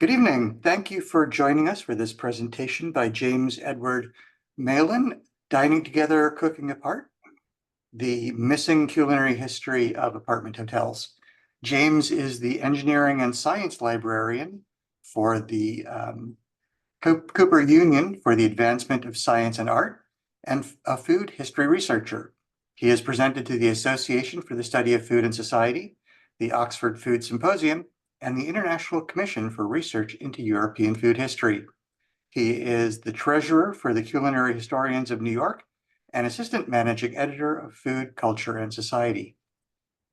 Good evening. Thank you for joining us for this presentation by James Edward Malin, Dining Together, Cooking Apart, the Missing Culinary History of Apartment Hotels. James is the Engineering and Science Librarian for the Cooper Union for the Advancement of Science and Art, and a food history researcher. He is presented to the Association for the Study of Food and Society, the Oxford Food Symposium, and the International Commission for Research into European Food History. He is the treasurer for the Culinary Historians of New York and assistant managing editor of Food, Culture, and Society.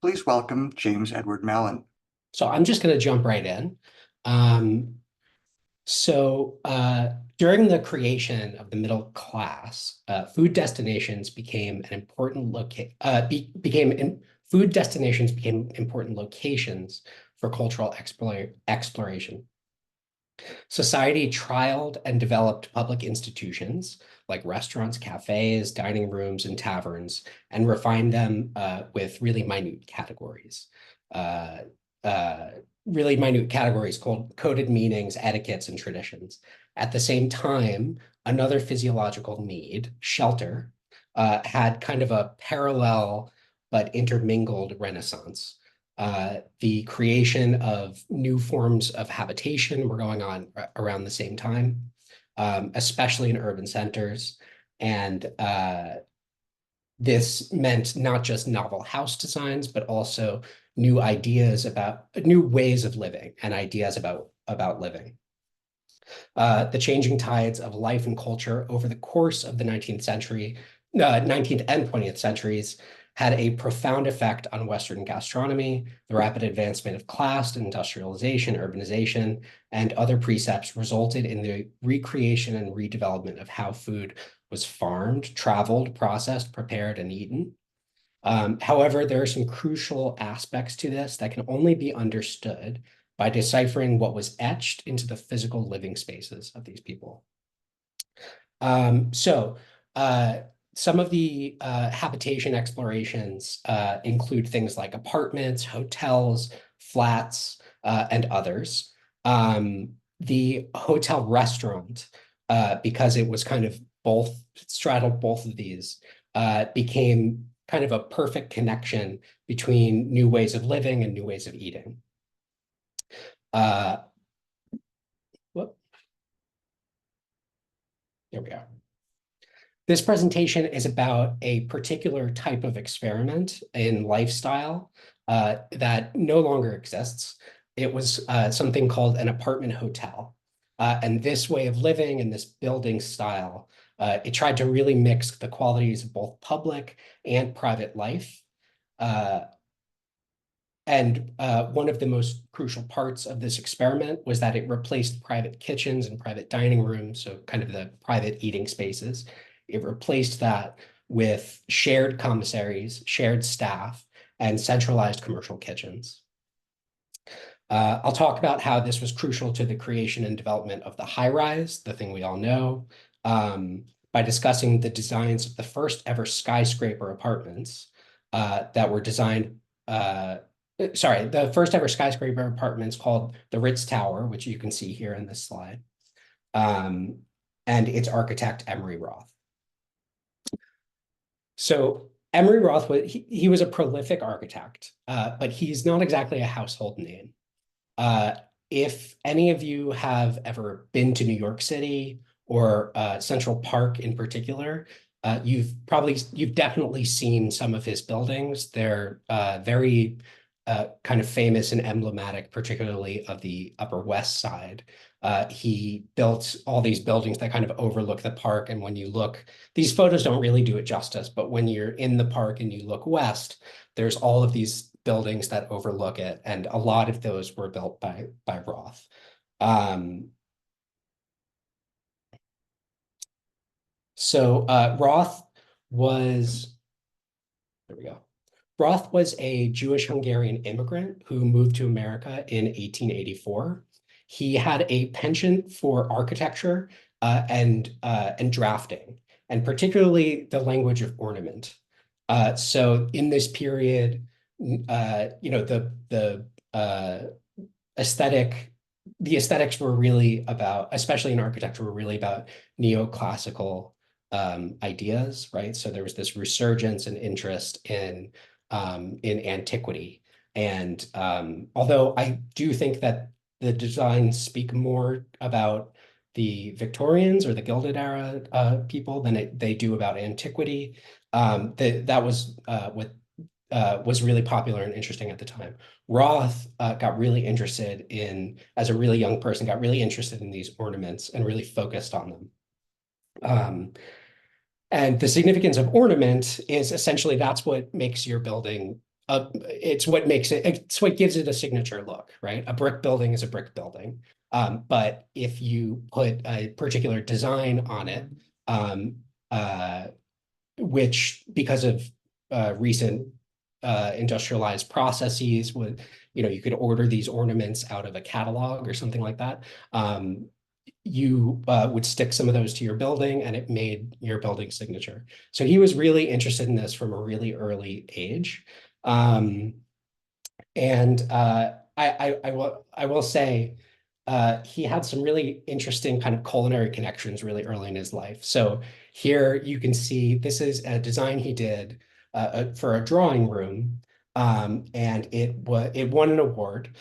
Please welcome James Edward Malin. So I'm just going to jump right in. During the creation of the middle class, food destinations became important locations for cultural exploration. Society trialed and developed public institutions like restaurants, cafes, dining rooms, and taverns, and refined them with really minute categories. Really minute categories called coded meanings, etiquettes, and traditions. At the same time, another physiological need, shelter, had kind of a parallel but intermingled renaissance. The creation of new forms of habitation were going on around the same time, especially in urban centers. And this meant not just novel house designs, but also new ideas about new ways of living and ideas about living. The changing tides of life and culture over the course of the 19th and 20th centuries had a profound effect on Western gastronomy. The rapid advancement of class, industrialization, urbanization, and other precepts resulted in the recreation and redevelopment of how food was farmed, traveled, processed, prepared, and eaten. However, there are some crucial aspects to this that can only be understood by deciphering what was etched into the physical living spaces of these people. Some of the habitation explorations include things like apartments, hotels, flats, and others. The hotel restaurant, because it was kind of straddled both of these, became kind of a perfect connection between new ways of living and new ways of eating. There we are. This presentation is about a particular type of experiment in lifestyle that no longer exists. It was something called an apartment hotel. And this way of living and this building style, it tried to really mix the qualities of both public and private life. One of the most crucial parts of this experiment was that it replaced private kitchens and private dining rooms, so kind of the private eating spaces. It replaced that with shared commissaries, shared staff, and centralized commercial kitchens. I'll talk about how this was crucial to the creation and development of the high-rise, the thing we all know, by discussing the designs of the first ever skyscraper apartments that were designed, the first ever skyscraper apartments called the Ritz Tower, which you can see here in this slide, and its architect, Emery Roth. So Emery Roth, he was a prolific architect, but he's not exactly a household name. If any of you have ever been to New York City or Central Park in particular, you've definitely seen some of his buildings. They're very kind of famous and emblematic, particularly of the Upper West Side. He built all these buildings that kind of overlook the park. And when you look, these photos don't really do it justice, but when you're in the park and you look west, there's all of these buildings that overlook it. And a lot of those were built by Roth. Roth was, there we go. Roth was a Jewish-Hungarian immigrant who moved to America in 1884. He had a penchant for architecture and drafting, and particularly the language of ornament. So in this period, the aesthetic the aesthetics were really about, especially in architecture, were really about neoclassical ideas, right? So there was this resurgence and interest in antiquity. And although I do think that the designs speak more about the Victorians or the Gilded Era people than they do about antiquity, that was really popular and interesting at the time. Roth got really interested in, as a really young person, got really interested in these ornaments and really focused on them. Um, and the significance of ornament is essentially that's what makes your building, it's what makes it, it's what gives it a signature look, right? A brick building is a brick building. But if you put a particular design on it, um, uh, which because of recent industrialized processes would, you could order these ornaments out of a catalog or something like that. You would stick some of those to your building and it made your building signature. So he was really interested in this from a really early age. Um, and I will say he had some really interesting kind of culinary connections really early in his life. So here you can see this is a design he did for a drawing room, and it won an award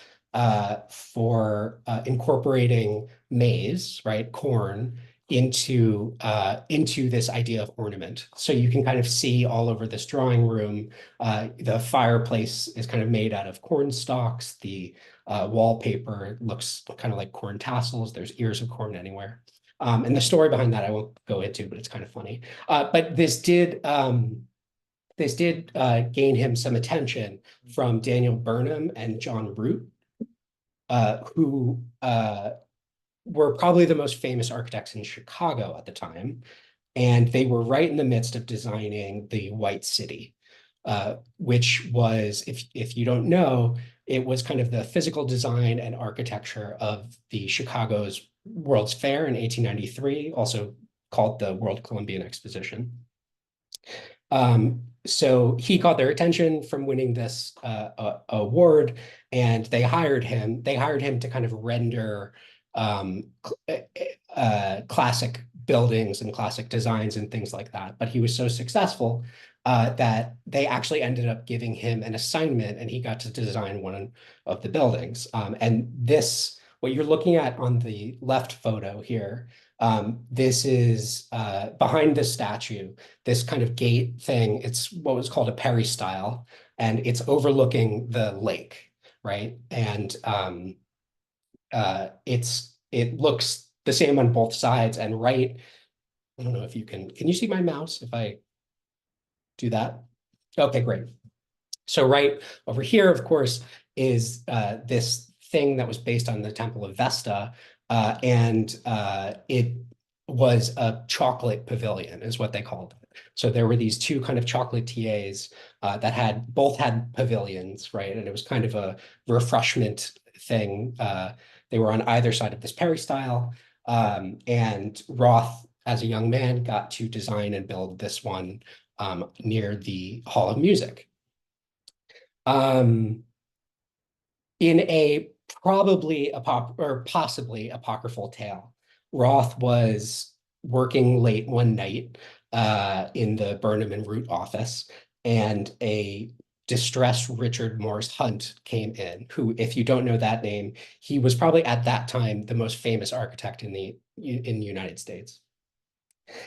for incorporating maize, right, corn, into this idea of ornament. So you can kind of see all over this drawing room. The fireplace is kind of made out of corn stalks. The wallpaper looks kind of like corn tassels. There's ears of corn anywhere. And the story behind that I won't go into, but it's kind of funny. But this did gain him some attention from Daniel Burnham and John Root, who were probably the most famous architects in Chicago at the time. And they were right in the midst of designing the White City, which was, if you don't know, it was kind of the physical design and architecture of the Chicago's World's Fair in 1893, also called the World Columbian Exposition. So he caught their attention from winning this award, and they hired him. They hired him to kind of render classic buildings and classic designs and things like that. But he was so successful that they actually ended up giving him an assignment, and he got to design one of the buildings. And this, what you're looking at on the left photo here, this is behind the statue, this kind of gate thing. It's what was called a peristyle, and it's overlooking the lake, right? And it looks the same on both sides. And right, I don't know if can you see my mouse if I do that? Okay, great. So right over here, of course, is this thing that was based on the Temple of Vesta, and it was a chocolate pavilion, is what they called it. So there were these two kind of chocolatiers that both had pavilions, right? And it was kind of a refreshment thing. They were on either side of this peristyle, and Roth, as a young man, got to design and build this one near the Hall of Music. In a possibly apocryphal tale, Roth was working late one night in the Burnham and Root office, and a distressed Richard Morris Hunt came in, who, if you don't know that name, he was probably at that time the most famous architect in the United States.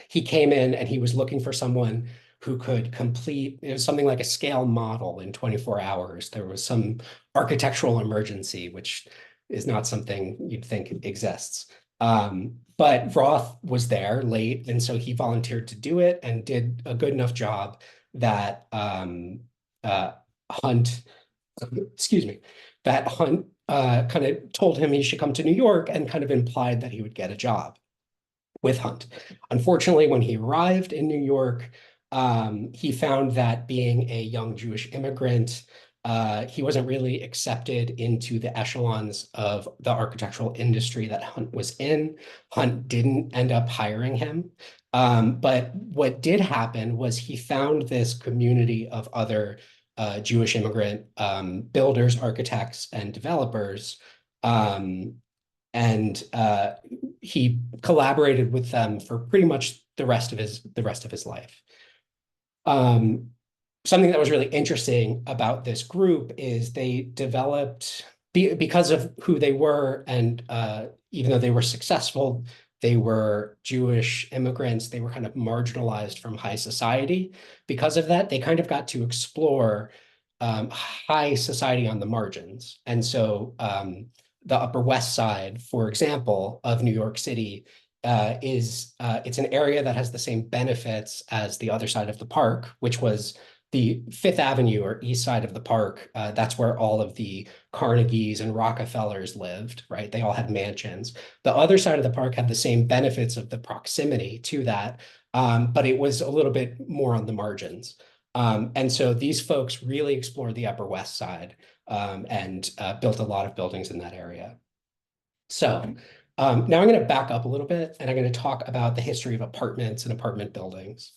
He came in and he was looking for someone who could complete, it was something like a scale model in 24 hours. There was some architectural emergency, which is not something you'd think exists. But Roth was there late, and so he volunteered to do it and did a good enough job that Hunt, excuse me, that Hunt kind of told him he should come to New York and kind of implied that he would get a job with Hunt. Unfortunately, when he arrived in New York, he found that being a young Jewish immigrant, he wasn't really accepted into the echelons of the architectural industry that Hunt was in. Hunt didn't end up hiring him. But what did happen was he found this community of other Jewish immigrant builders, architects, and developers, and he collaborated with them for pretty much the rest of his life. Something that was really interesting about this group is they developed, because of who they were, and even though they were successful, they were Jewish immigrants, they were kind of marginalized from high society. Because of that, they kind of got to explore high society on the margins. And so the Upper West Side, for example, of New York City, it's an area that has the same benefits as the other side of the park, which was the Fifth Avenue or east side of the park. That's where all of the Carnegies and Rockefellers lived, right? They all had mansions. The other side of the park had the same benefits of the proximity to that, but it was a little bit more on the margins. And so these folks really explored the Upper West Side, and built a lot of buildings in that area. So now I'm going to back up a little bit, and I'm going to talk about the history of apartments and apartment buildings.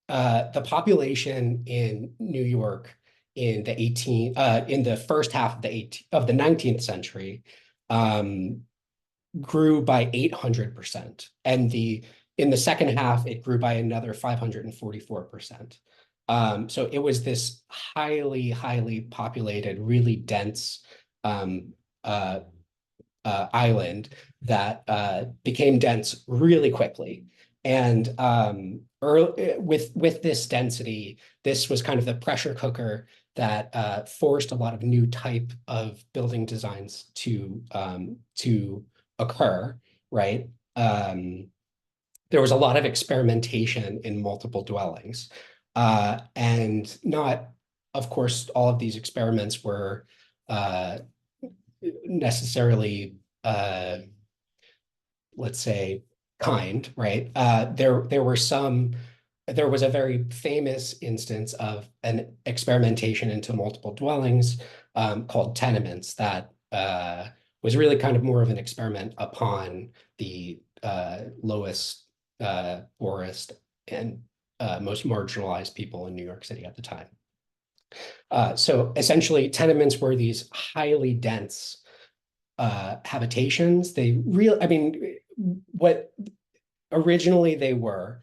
The population in New York in the first half of the 19th century grew by 800%, and in the second half it grew by another 544%. So it was this highly populated, really dense island that became dense really quickly. And with this density, this was kind of the pressure cooker that forced a lot of new type of building designs to occur, right? There was a lot of experimentation in multiple dwellings. And not, of course, all of these experiments were necessarily, let's say, kind, right? There was a very famous instance of an experimentation into multiple dwellings called tenements that was really kind of more of an experiment upon the lowest, poorest, and most marginalized people in New York City at the time. So essentially, tenements were these highly dense habitations. What originally they were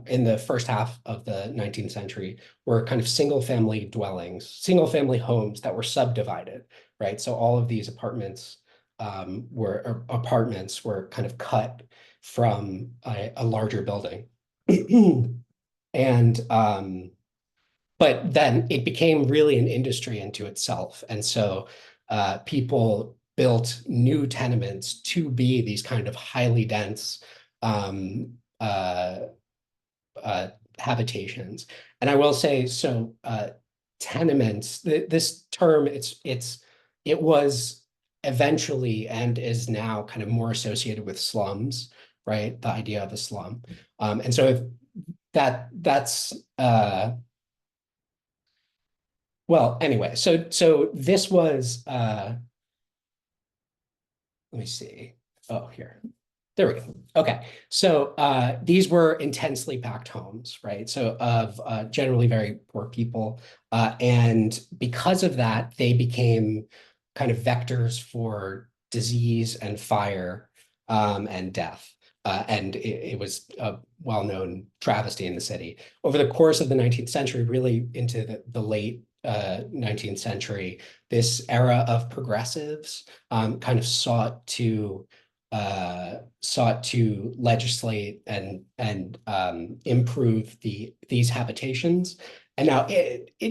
in the first half of the 19th century were kind of single-family dwellings, single-family homes that were subdivided, right? So all of these apartments were kind of cut from a larger building. And but then it became really an industry unto itself. And so people built new tenements to be these kind of highly dense habitations. And I will say, so tenements, this term, it was eventually and is now kind of more associated with slums, right? The idea of a slum. And so if that's well, anyway, so this was let me see. Oh, here. There we go. Okay. So these were intensely packed homes, right? So of generally very poor people. And because of that, they became kind of vectors for disease and fire and death. And it was a well-known travesty in the city. Over the course of the 19th century, really into the late 19th century, this era of progressives kind of sought to legislate and improve these habitations. And now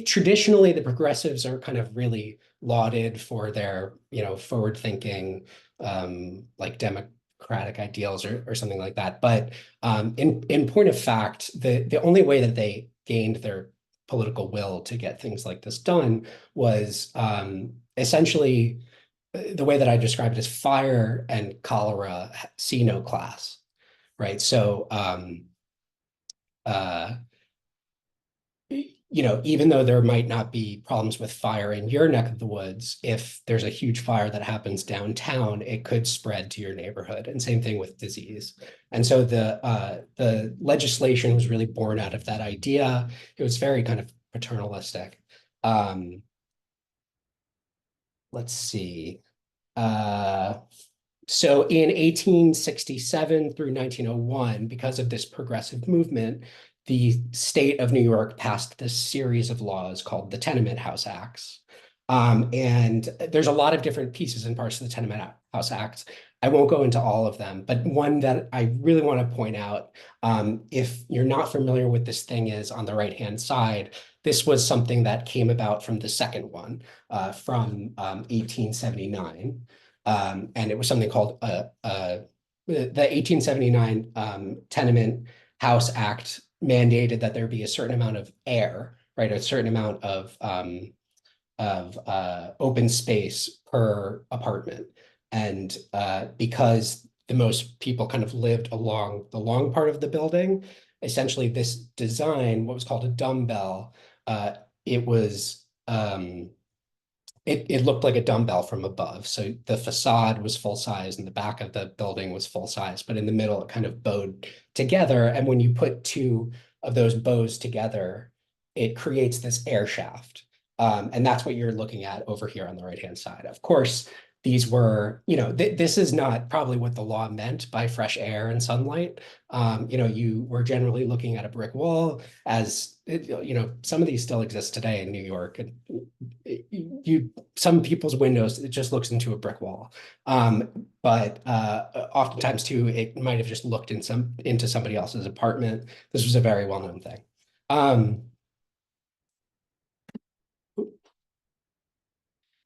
traditionally the progressives are kind of really lauded for their, forward-thinking, like democratic ideals or something like that. But in point of fact, the only way that they gained their political will to get things like this done was essentially the way that I describe it is fire and cholera see no class, right? So, even though there might not be problems with fire in your neck of the woods, if there's a huge fire that happens downtown, it could spread to your neighborhood. And same thing with disease. And so the legislation was really born out of that idea. It was very kind of paternalistic. Let's see. So in 1867 through 1901, because of this progressive movement, the state of New York passed this series of laws called the Tenement House Acts. And there's a lot of different pieces and parts of the Tenement House Acts. I won't go into all of them, but one that I really want to point out, if you're not familiar with this thing is on the right-hand side, this was something that came about from the second one, from 1879. And it was something called the 1879 Tenement House Act mandated that there be a certain amount of air, right, a certain amount of open space per apartment. And because the most people kind of lived along the long part of the building, essentially this design, what was called a dumbbell, it was it looked like a dumbbell from above. So the facade was full size and the back of the building was full size, but in the middle it kind of bowed together. And when you put two of those bows together, it creates this air shaft. And that's what you're looking at over here on the right-hand side. Of course, these were, this is not probably what the law meant by fresh air and sunlight. You were generally looking at a brick wall as, some of these still exist today in New York. And some people's windows, it just looks into a brick wall. But oftentimes too, it might have just looked into somebody else's apartment. This was a very well-known thing.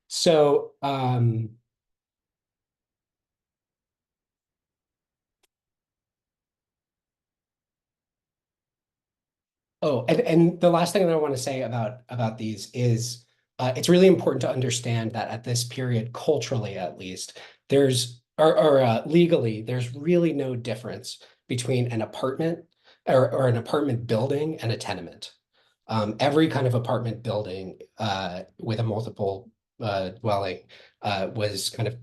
So oh, and the last thing that I want to say about these is it's really important to understand that at this period, culturally at least, there's or legally, there's really no difference between an apartment or an apartment building and a tenement. Every kind of apartment building with a multiple dwelling was kind of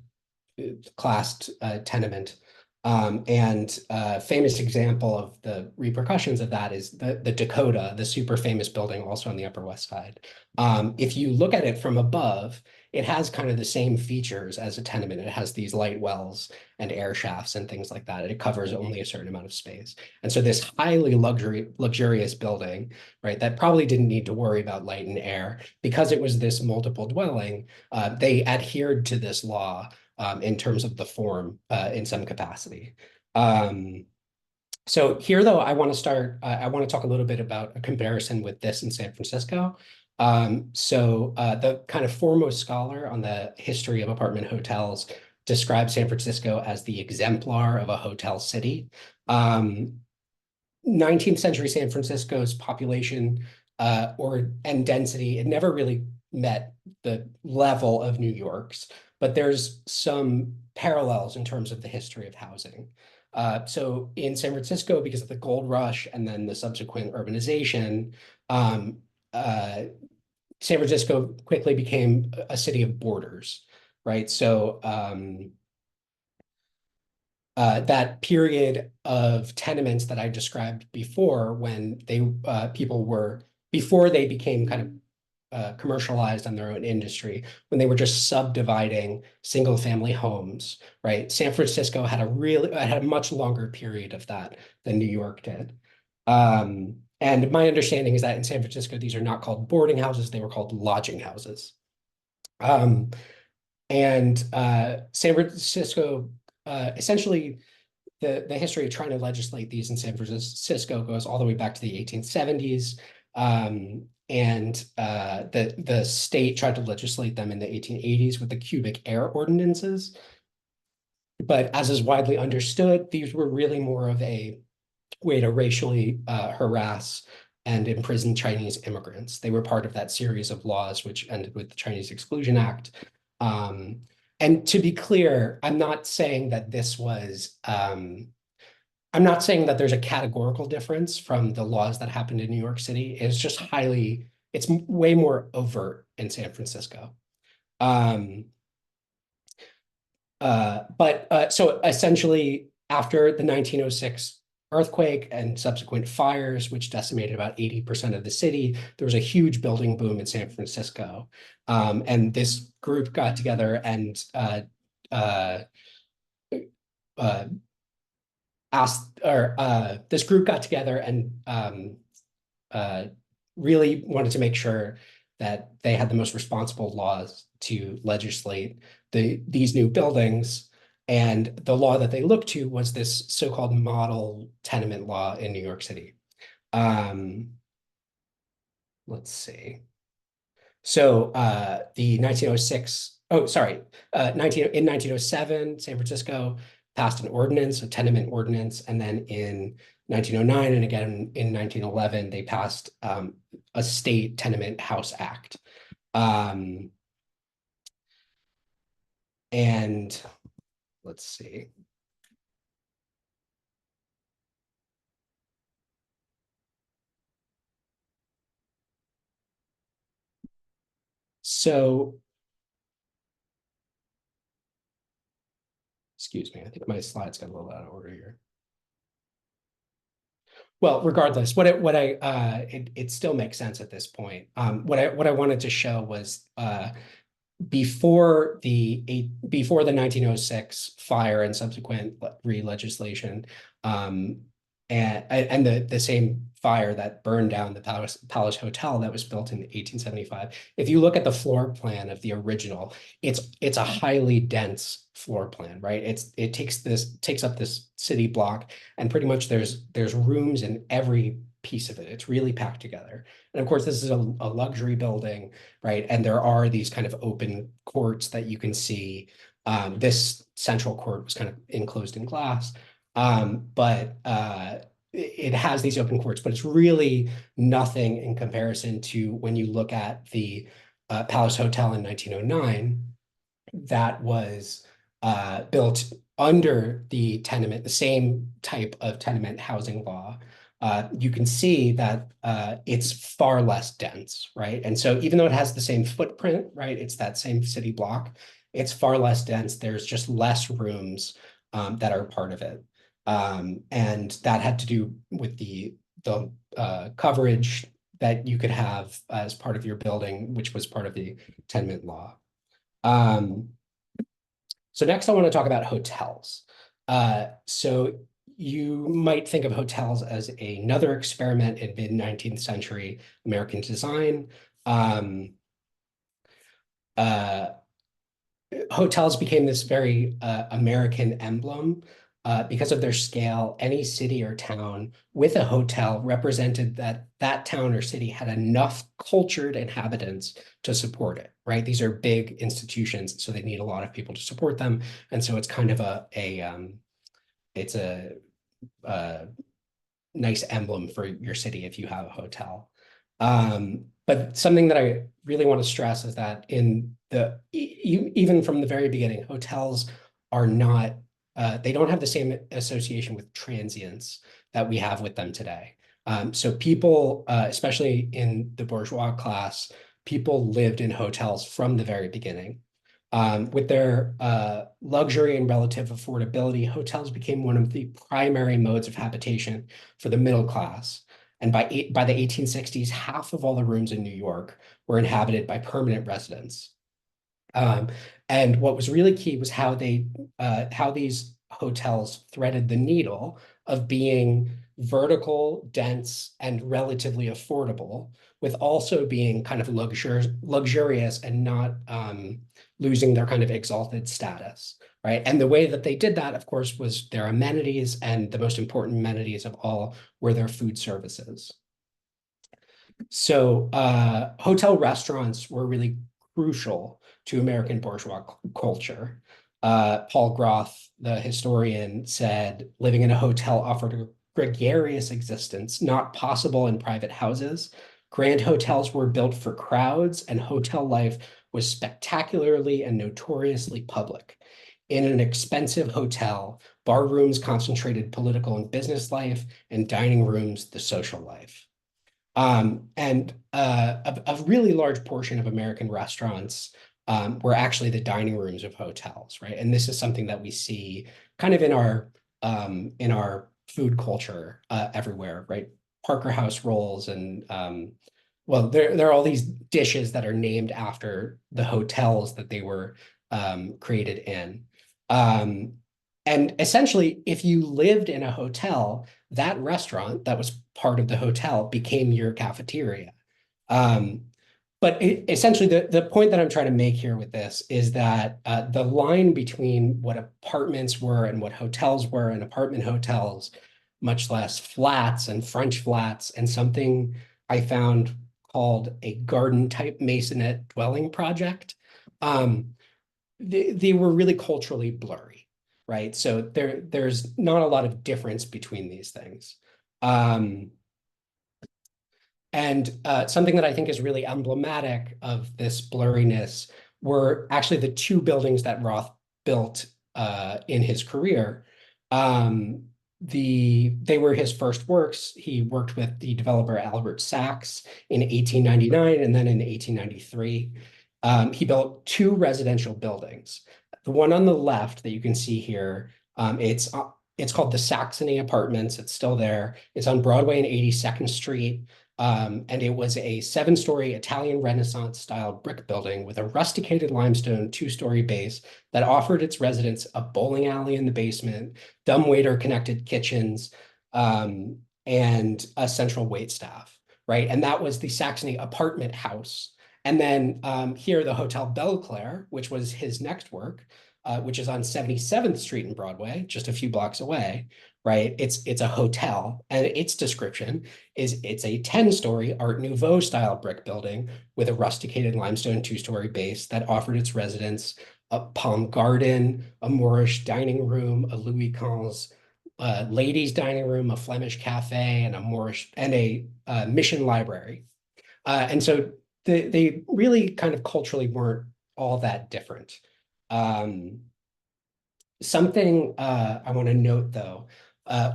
classed tenement. And a famous example of the repercussions of that is the Dakota, the super famous building also on the Upper West Side. If you look at it from above, it has kind of the same features as a tenement. It has these light wells and air shafts and things like that. It covers only a certain amount of space. And so this highly luxurious building, right, that probably didn't need to worry about light and air because it was this multiple dwelling, they adhered to this law in terms of the form in some capacity. So here, though, I want to talk a little bit about a comparison with this in San Francisco. The kind of foremost scholar on the history of apartment hotels describes San Francisco as the exemplar of a hotel city. 19th century San Francisco's population and density, it never really met the level of New York's, but there's some parallels in terms of the history of housing. So in San Francisco, because of the gold rush and then the subsequent urbanization, San Francisco quickly became a city of borders, right? So that period of tenements that I described before, when before they became kind of commercialized on their own industry, when they were just subdividing single family homes, right? San Francisco had a much longer period of that than New York did. And my understanding is that in San Francisco, these are not called boarding houses, they were called lodging houses. San Francisco, essentially, the history of trying to legislate these in San Francisco goes all the way back to the 1870s. The state tried to legislate them in the 1880s with the cubic air ordinances. But as is widely understood, these were really more of a way to racially harass and imprison Chinese immigrants. They were part of that series of laws which ended with the Chinese Exclusion Act. And to be clear, I'm not saying that I'm not saying that there's a categorical difference from the laws that happened in New York City. It's just it's way more overt in San Francisco. So essentially, after the 1906 earthquake and subsequent fires, which decimated about 80% of the city, there was a huge building boom in San Francisco. And this group got together and uh, asked, or this group got together and uh, really wanted to make sure that they had the most responsible laws to legislate these new buildings. And the law that they looked to was this so-called model tenement law in New York City. Let's see. So the 1906, oh, sorry, 1907, San Francisco passed an ordinance, a tenement ordinance, and then in 1909 and again in 1911, they passed a state tenement house act. And let's see. So, excuse me, I think my slides got a little out of order here. Well, regardless, it still makes sense at this point. What I wanted to show was before the 1906 fire and subsequent re-legislation, and the same fire that burned down the Palace Hotel that was built in 1875. If you look at the floor plan of the original, it's a highly dense floor plan, right? It takes up this city block, and pretty much there's rooms in every piece of it. It's really packed together. And of course, this is a luxury building, right? And there are these kind of open courts that you can see. This central court was kind of enclosed in glass. But it has these open courts, but it's really nothing in comparison to when you look at the Palace Hotel in 1909 that was built under the same type of tenement housing law. You can see that it's far less dense, right? And so even though it has the same footprint, right, it's that same city block, it's far less dense. There's just less rooms that are part of it. And that had to do with the coverage that you could have as part of your building, which was part of the tenement law. So next I want to talk about hotels. So you might think of hotels as another experiment in mid-19th century American design. Hotels became this very American emblem because of their scale. Any city or town with a hotel represented that that town or city had enough cultured inhabitants to support it, right? These are big institutions, so they need a lot of people to support them. And so it's kind of it's a nice emblem for your city if you have a hotel. But something that I really want to stress is that even from the very beginning, hotels are not, they don't have the same association with transients that we have with them today. So people, especially in the bourgeois class, people lived in hotels from the very beginning. With their luxury and relative affordability, hotels became one of the primary modes of habitation for the middle class. And by the 1860s, half of all the rooms in New York were inhabited by permanent residents. And what was really key was how these hotels threaded the needle of being vertical, dense, and relatively affordable, with also being kind of luxurious and not losing their kind of exalted status, right? And the way that they did that, of course, was their amenities, and the most important amenities of all were their food services. So hotel restaurants were really crucial to American bourgeois culture. Paul Groth, the historian, said living in a hotel offered a gregarious existence, not possible in private houses. Grand hotels were built for crowds, and hotel life was spectacularly and notoriously public. In an expensive hotel, bar rooms concentrated political and business life, and dining rooms the social life. And a really large portion of American restaurants were actually the dining rooms of hotels, right? And this is something that we see kind of in our food culture everywhere, right? Parker House rolls and well, there are all these dishes that are named after the hotels that they were created in. And essentially, if you lived in a hotel, that restaurant that was part of the hotel became your cafeteria. Um, but essentially, the point that I'm trying to make here with this is that the line between what apartments were and what hotels were, and apartment hotels, much less flats and French flats, and something I found called a garden type masonette dwelling project, um, they were really culturally blurry, right? So there's not a lot of difference between these things. Um, and something that I think is really emblematic of this blurriness were actually the two buildings that Roth built in his career. Um, they were his first works. He worked with the developer Albert Sachs in 1899 and then in 1893. He built two residential buildings. The one on the left that you can see here, it's called the Saxony Apartments. It's still there. It's on Broadway and 82nd Street. And it was a 7-story Italian Renaissance style brick building with a rusticated limestone 2-story base that offered its residents a bowling alley in the basement, dumbwaiter connected kitchens, and a central wait staff, right? And that was the Saxony apartment house. And then here, the Hotel Belleclaire, which was his next work, which is on 77th Street in Broadway, just a few blocks away, right? It's a hotel, and its description is it's a 10-story Art Nouveau style brick building with a rusticated limestone 2-story base that offered its residents a palm garden, a Moorish dining room, a Louis XV ladies' dining room, a Flemish cafe, and a Moorish and a mission library. And so they really kind of culturally weren't all that different. Um, Something I want to note, though,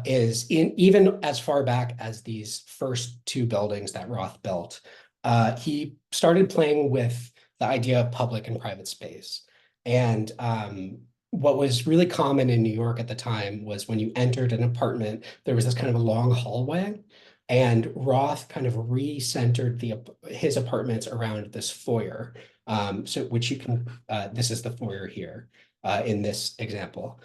is even as far back as these first two buildings that Roth built, he started playing with the idea of public and private space. And what was really common in New York at the time was when you entered an apartment, there was this kind of a long hallway. And Roth kind of re-centered his apartments around this foyer. So which you can, this is the foyer here in this example.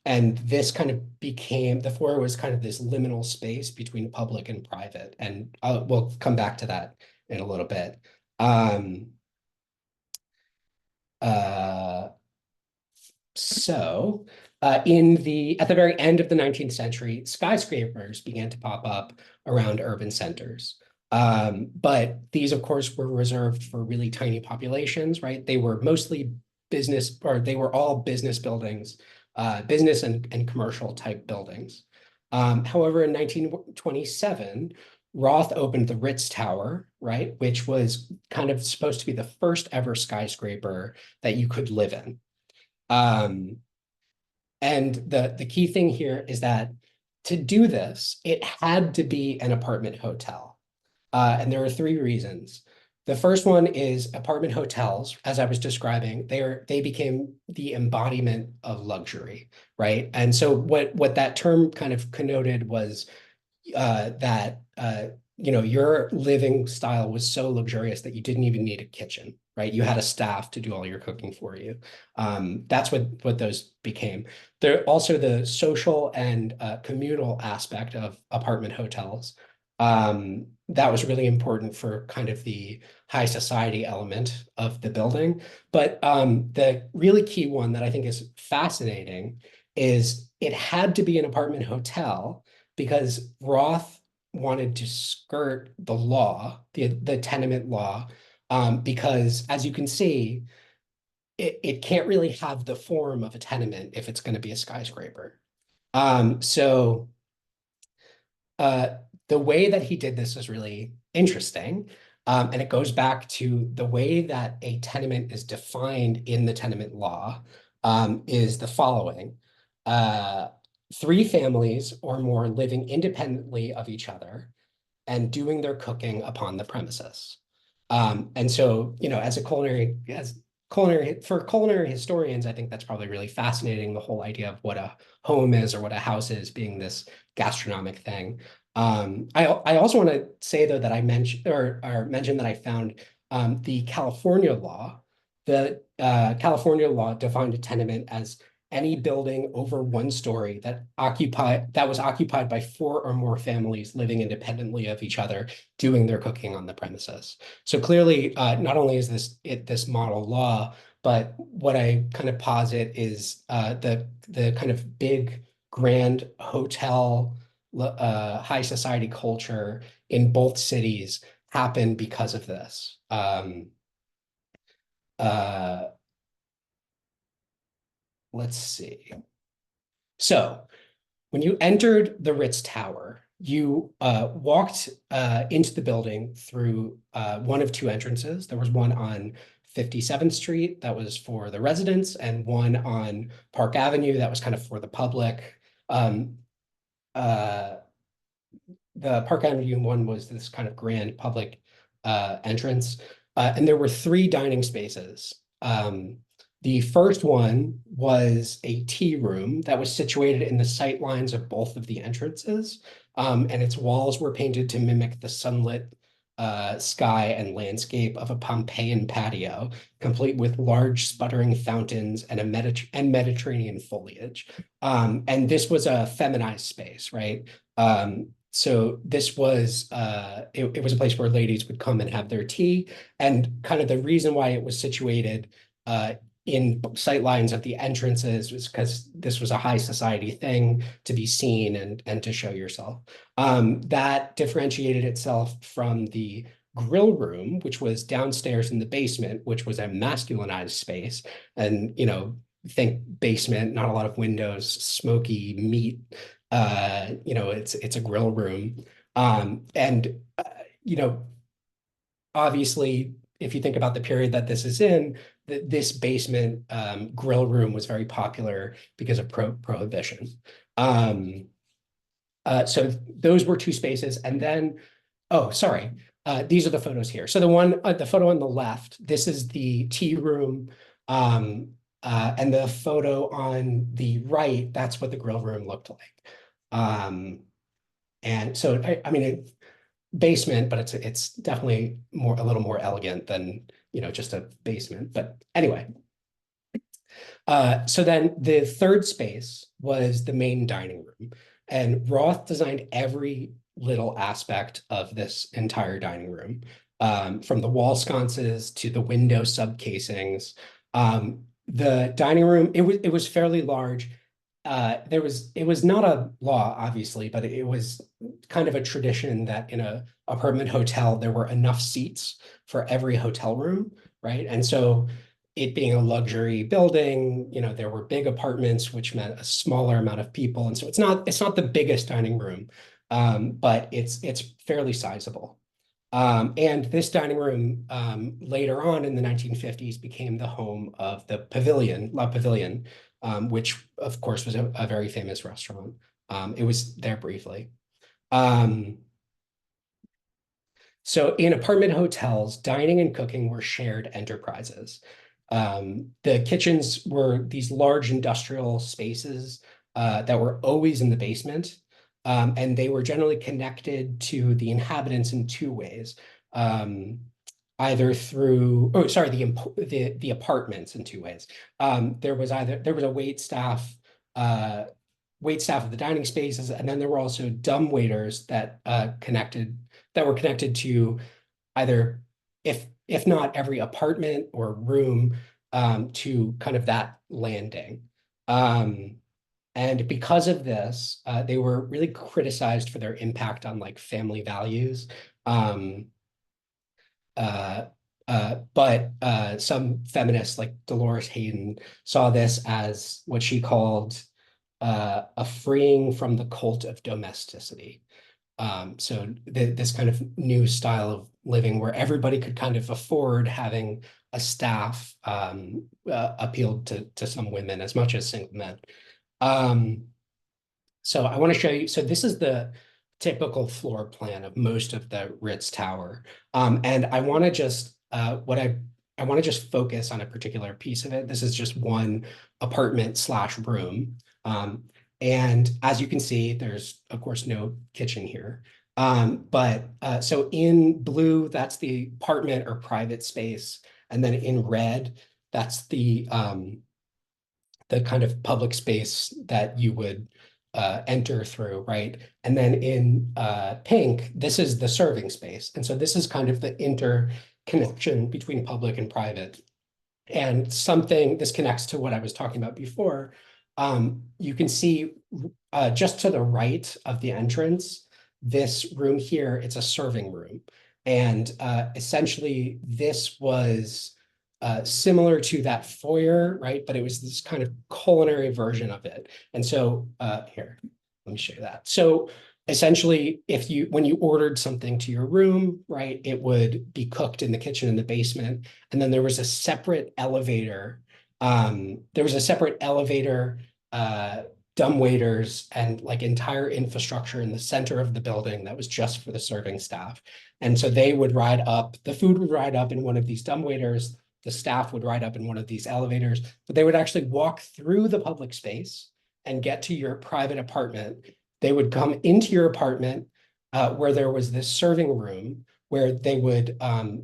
And this kind of became, the foyer was kind of this liminal space between public and private. And we'll come back to that in a little bit. Um, uh, so at the very end of the 19th century, skyscrapers began to pop up around urban centers. But these, of course, were reserved for really tiny populations, right? They were mostly business, or they were all business buildings, business and commercial type buildings. However, in 1927, Roth opened the Ritz Tower, right, which was kind of supposed to be the first ever skyscraper that you could live in. Um, and the key thing here is that to do this, it had to be an apartment hotel. And there are three reasons. The first one is apartment hotels, as I was describing, they became the embodiment of luxury, right? And so what that term kind of connoted was that your living style was so luxurious that you didn't even need a kitchen, right? You had a staff to do all your cooking for you. That's what those became. They're also the social and communal aspect of apartment hotels. That was really important for kind of the high society element of the building. But the really key one that I think is fascinating is it had to be an apartment hotel because Roth wanted to skirt the law, the tenement law, because as you can see, it can't really have the form of a tenement if it's going to be a skyscraper. So the way that he did this is really interesting. And it goes back to the way that a tenement is defined in the tenement law is the following. 3 families or more living independently of each other and doing their cooking upon the premises. And so, for culinary historians, I think that's probably really fascinating, the whole idea of what a home is or what a house is being this gastronomic thing. I also want to say, though, that I mentioned that I found the California law. The California law defined a tenement as any building over 1 story that was occupied by 4 or more families living independently of each other, doing their cooking on the premises. So clearly, not only is this model law, but what I kind of posit is the kind of big grand hotel high society culture in both cities happened because of this. Uh, let's see. So when you entered the Ritz Tower, you walked into the building through one of 2 entrances. There was one on 57th Street that was for the residents, and one on Park Avenue that was kind of for the public. Uh, the Park Avenue one was this kind of grand public entrance. And there were 3 dining spaces. The first one was a tea room that was situated in the sight lines of both of the entrances. And its walls were painted to mimic the sunlit sky and landscape of a Pompeian patio, complete with large sputtering fountains and Mediterranean foliage. And this was a feminized space, right? So this was it was a place where ladies would come and have their tea, and kind of the reason why it was situated in sight lines of the entrances was because this was a high society thing to be seen and to show yourself. That differentiated itself from the grill room, which was downstairs in the basement, which was a masculinized space. And, think basement, not a lot of windows, smoky meat. It's a grill room. And, obviously, if you think about the period that this is in, this basement grill room was very popular because of prohibition. So those were 2 spaces. And then, oh, sorry, these are the photos here. So the photo on the left, this is the tea room. And the photo on the right, that's what the grill room looked like. And so, I mean, basement, but it's definitely a little more elegant than, just a basement. But anyway, so then the third space was the main dining room, and Roth designed every little aspect of this entire dining room, from the wall sconces to the window subcasings. The dining room, it was fairly large. It was not a law, obviously, but it was kind of a tradition that in a apartment hotel, there were enough seats for every hotel room, right? And so it being a luxury building, there were big apartments, which meant a smaller amount of people. And so it's not the biggest dining room, but it's fairly sizable. And this dining room later on in the 1950s became the home of the Pavilion, La Pavilion, which of course was a very famous restaurant. It was there briefly. So in apartment hotels, dining and cooking were shared enterprises. The kitchens were these large industrial spaces that were always in the basement. And they were generally connected to the inhabitants in 2 ways. Either through, the apartments in 2 ways. There was a wait staff of the dining spaces, and then there were also dumb waiters that were connected to either, if not every apartment or room, to kind of that landing. And because of this, they were really criticized for their impact on like family values. But some feminists like Dolores Hayden saw this as what she called a freeing from the cult of domesticity. So this kind of new style of living where everybody could kind of afford having a staff appealed to some women as much as single men. So I want to show you, so this is the typical floor plan of most of the Ritz Tower. And I want to just, I want to just focus on a particular piece of it. This is just one apartment/room. And as you can see, there's of course no kitchen here. So in blue, that's the apartment or private space. And then in red, That's the kind of public space that you would enter through, right? And then in pink, this is the serving space. And so this is kind of the interconnection between public and private. And this connects to what I was talking about before. You can see just to the right of the entrance, this room here, it's a serving room. And essentially this was similar to that foyer, right? But it was this kind of culinary version of it. And so here, let me show you that. So essentially, when you ordered something to your room, right, it would be cooked in the kitchen in the basement. And then there was a separate elevator. Dumb waiters, and like entire infrastructure in the center of the building that was just for the serving staff. And so they would ride up, the food would ride up in one of these dumb waiters, the staff would ride up in one of these elevators, but they would actually walk through the public space and get to your private apartment. They would come into your apartment where there was this serving room where they would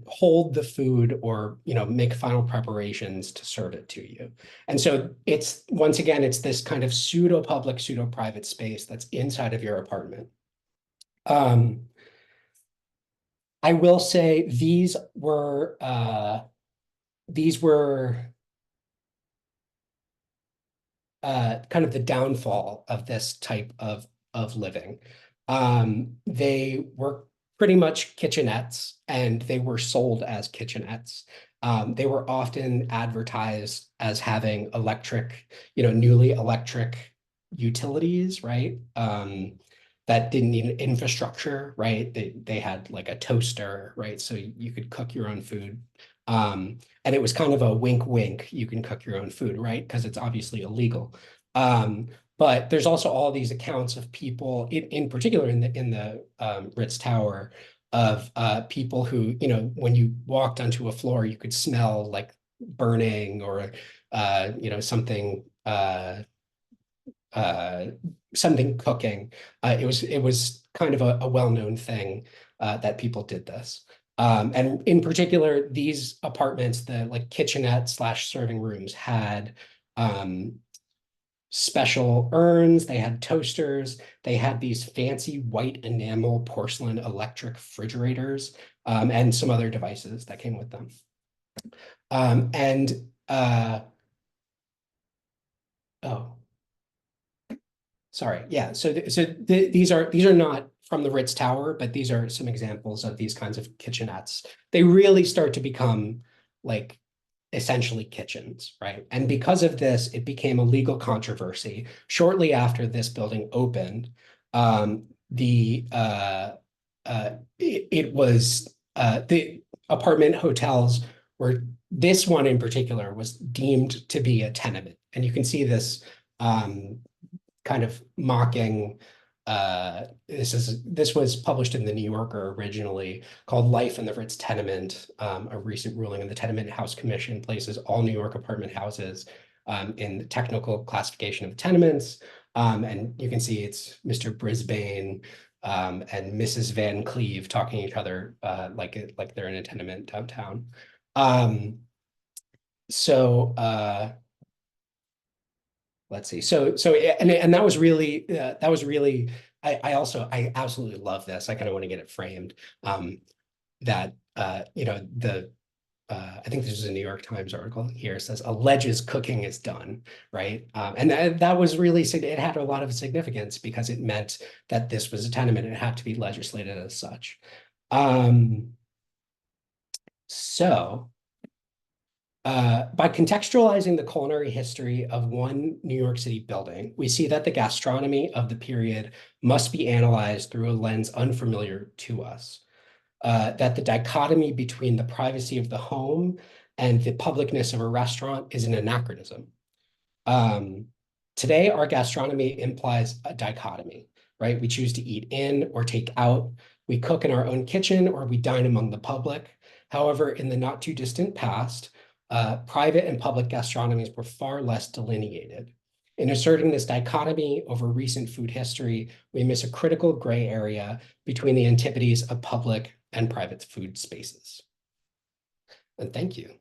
hold the food or, make final preparations to serve it to you. And so once again, it's this kind of pseudo-public, pseudo-private space that's inside of your apartment. I will say these were kind of the downfall of this type of living. They were pretty much kitchenettes, and they were sold as kitchenettes. They were often advertised as having newly electric utilities, right? That didn't need an infrastructure, right? They had like a toaster, right? So you could cook your own food. And it was kind of a wink, wink, you can cook your own food, right? Because it's obviously illegal. But there's also all these accounts of people, in particular in the Ritz Tower, of people who, when you walked onto a floor, you could smell like burning or, something cooking. It was kind of a well-known thing that people did this. And in particular, these apartments, the like kitchenette / serving rooms, had special urns, they had toasters, they had these fancy white enamel porcelain electric refrigerators, and some other devices that came with them. Sorry, yeah. So these are not from the Ritz Tower, but these are some examples of these kinds of kitchenettes. They really start to become like essentially kitchens, right? And because of this, it became a legal controversy. Shortly after this building opened, the apartment hotels were, this one in particular was deemed to be a tenement. And you can see this kind of mocking. This was published in the New Yorker originally, called Life in the Ritz Tenement. A recent ruling in the Tenement House Commission places all New York apartment houses in the technical classification of tenements. And you can see it's Mr. Brisbane and Mrs. Van Cleve talking to each other like they're in a tenement downtown. Let's see. And that was really I absolutely love this. I kind of want to get it framed. I think this is a New York Times article here. It says alleges cooking is done, right? And that was really, it had a lot of significance because it meant that this was a tenement and it had to be legislated as such. By contextualizing the culinary history of one New York City building, we see that the gastronomy of the period must be analyzed through a lens unfamiliar to us. That the dichotomy between the privacy of the home and the publicness of a restaurant is an anachronism. Today, our gastronomy implies a dichotomy, right? We choose to eat in or take out. We cook in our own kitchen or we dine among the public. However, in the not too distant past, private and public gastronomies were far less delineated. In asserting this dichotomy over recent food history, we miss a critical gray area between the antipodes of public and private food spaces. And thank you.